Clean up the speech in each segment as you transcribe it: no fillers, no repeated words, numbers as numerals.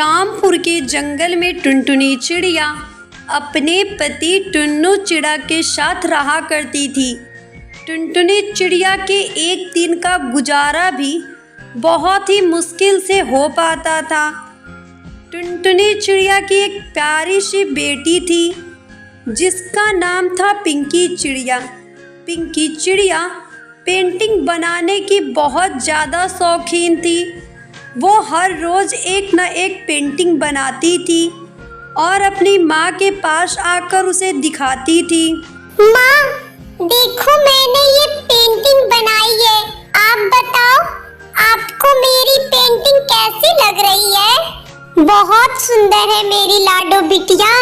रामपुर के जंगल में टुनटुनी चिड़िया अपने पति टुन्नू चिड़ा के साथ रहा करती थी। टुनटुनी चिड़िया के एक दिन का गुजारा भी बहुत ही मुश्किल से हो पाता था। टुनटुनी चिड़िया की एक प्यारी सी बेटी थी जिसका नाम था पिंकी चिड़िया। पिंकी चिड़िया पेंटिंग बनाने की बहुत ज़्यादा शौकीन थी। वो हर रोज़ एक न एक पेंटिंग बनाती थी और अपनी माँ के पास आकर उसे दिखाती थी। माँ, देखो मैंने ये पेंटिंग बनाई है। आप बताओ, आपको मेरी पेंटिंग कैसी लग रही है? बहुत सुंदर है मेरी लाडो बिटिया।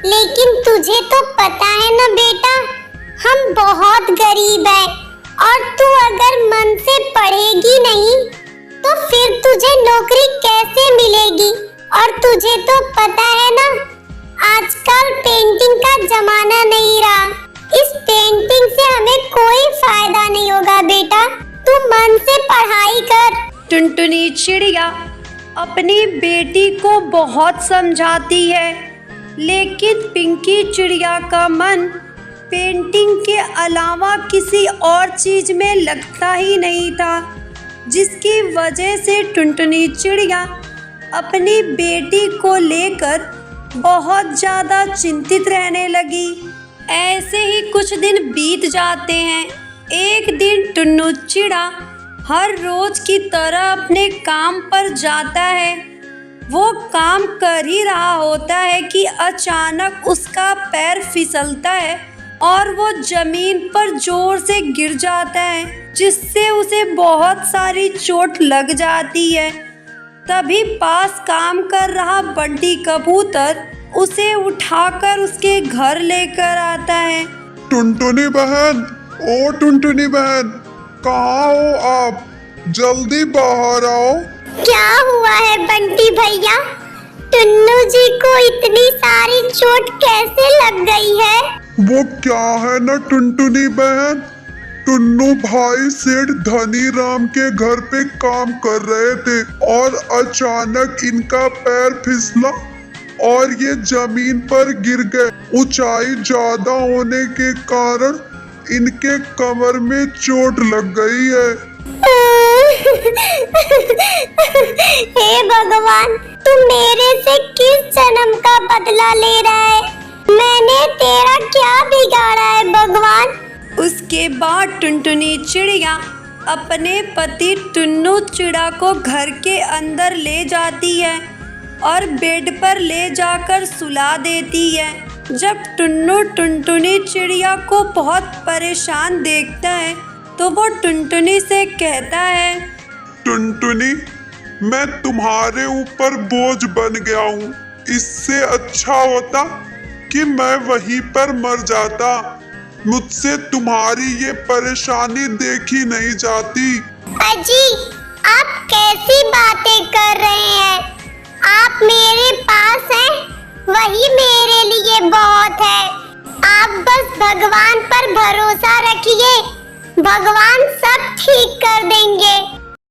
लेकिन तुझे तो पता है ना बेटा, हम बहुत गरीब हैं और तू अगर मन से पढ़ेगी नहीं तो फिर तुझे नौकरी कैसे मिलेगी? और तुझे तो पता है ना, आजकल पेंटिंग का जमाना नहीं रहा। इस पेंटिंग से हमें कोई फायदा नहीं होगा बेटा, तू मन से पढ़ाई कर। टुनटुनी चिड़िया अपनी बेटी को बहुत समझाती है, लेकिन पिंकी चिड़िया का मन पेंटिंग के अलावा किसी और चीज में लगता ही नहीं था, जिसकी वजह से टुनटुनी चिड़िया अपनी बेटी को लेकर बहुत ज़्यादा चिंतित रहने लगी। ऐसे ही कुछ दिन बीत जाते हैं। एक दिन टुन्नू चिड़ा हर रोज़ की तरह अपने काम पर जाता है। वो काम कर ही रहा होता है कि अचानक उसका पैर फिसलता है और वो ज़मीन पर जोर से गिर जाता है, जिससे उसे बहुत सारी चोट लग जाती है। तभी पास काम कर रहा बंटी कबूतर उसे उठाकर उसके घर लेकर आता है। टुनटुनी बहन, ओ टुनटुनी बहन, कहाँ हो आप? जल्दी बाहर आओ। क्या हुआ है बंटी भैया? टुन्नू जी को इतनी सारी चोट कैसे लग गई है? वो क्या है ना टुनटुनी बहन, टुन्नू भाई सेठ धनी राम के घर पे काम कर रहे थे और अचानक इनका पैर फिसला और ये जमीन पर गिर गए। ऊंचाई ज्यादा होने के कारण इनके कमर में चोट लग गई है। हे भगवान, तू मेरे से किस जन्म का बदला ले रहा है? मैंने तेरा क्या बिगाड़ा है भगवान? उसके बाद टुनटुनी चिड़िया अपने पति टुन्नू चिड़ा को घर के अंदर ले जाती है और बेड पर ले जाकर सुला देती है। जब टुन्नू टुनटुनी चिड़िया को बहुत परेशान देखता है तो वो टुनटुनी से कहता है, टुनटुनी, मैं तुम्हारे ऊपर बोझ बन गया हूँ। इससे अच्छा होता कि मैं वहीं पर मर जाता। मुझसे तुम्हारी ये परेशानी देखी नहीं जाती। अजी, आप कैसी बातें कर रहे हैं? आप मेरे पास हैं, वही मेरे लिए बहुत है। आप बस भगवान पर भरोसा रखिए, भगवान सब ठीक कर देंगे।